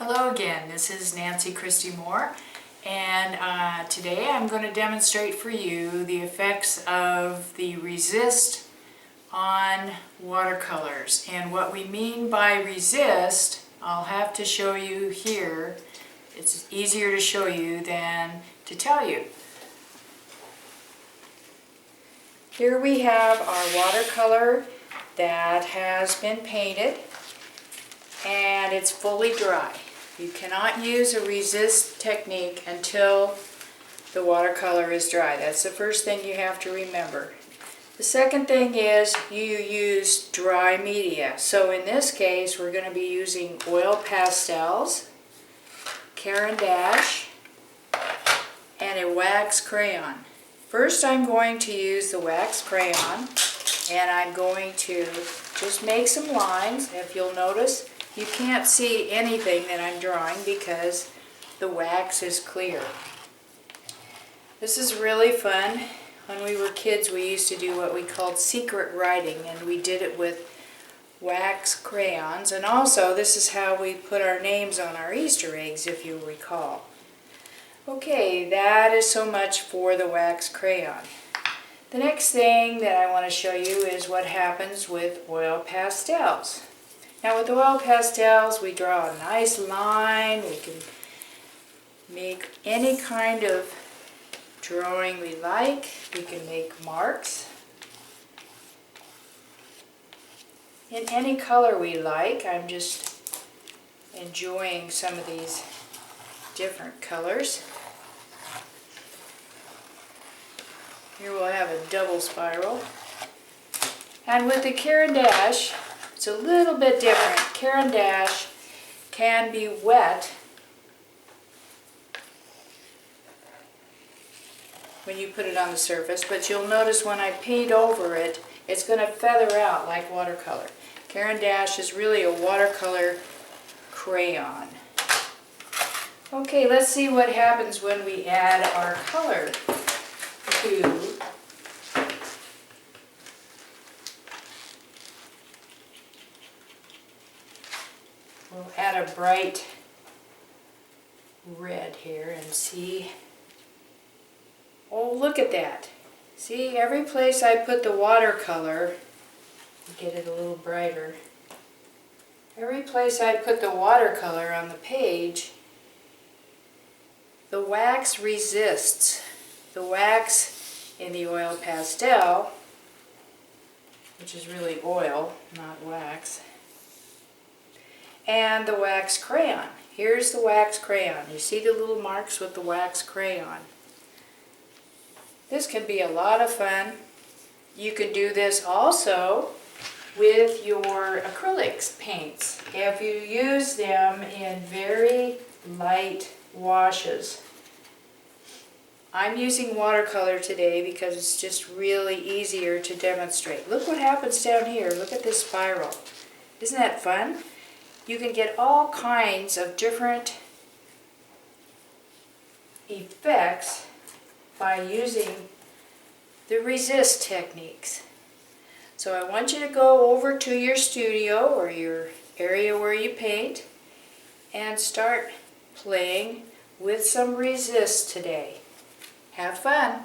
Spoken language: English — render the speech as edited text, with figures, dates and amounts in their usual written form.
Hello again, this is Nancy Christy-Moore, and today I'm going to demonstrate for you the effects of the resist on watercolors. And what we mean by resist, I'll have to show you here. It's easier to show you than to tell you. Here we have our watercolor that has been painted and it's fully dry. You cannot use a resist technique until the watercolor is dry. That's the first thing you have to remember. The second thing is you use dry media. So in this case we're going to be using oil pastels, Caran d'Ache, and a wax crayon. First I'm going to use the wax crayon and I'm going to just make some lines. If you'll notice, you can't see anything that I'm drawing because the wax is clear. This is really fun. When we were kids we used to do what we called secret writing, and we did it with wax crayons, and also this is how we put our names on our Easter eggs, if you recall. Okay, that is so much for the wax crayon. The next thing that I want to show you is what happens with oil pastels. Now with oil pastels we draw a nice line, we can make any kind of drawing we like, we can make marks in any color we like. I'm just enjoying some of these different colors. Here we'll have a double spiral. And with the Caran d'Ache, it's a little bit different. Caran d'Ache can be wet when you put it on the surface, but you'll notice when I paint over it, it's going to feather out like watercolor. Caran d'Ache is really a watercolor crayon. Okay, let's see what happens when we add our color to we'll add a bright red here and see. Oh, look at that. See, every place I put the watercolor, get it a little brighter. Every place I put the watercolor on the page, the wax resists. The wax in the oil pastel, which is really oil, not wax, and the wax crayon. Here's the wax crayon. You see the little marks with the wax crayon. This can be a lot of fun. You can do this also with your acrylics paints if you use them in very light washes. I'm using watercolor today because it's just really easier to demonstrate. Look what happens down here. Look at this spiral. Isn't that fun? You can get all kinds of different effects by using the resist techniques. So I want you to go over to your studio or your area where you paint and start playing with some resist today. Have fun!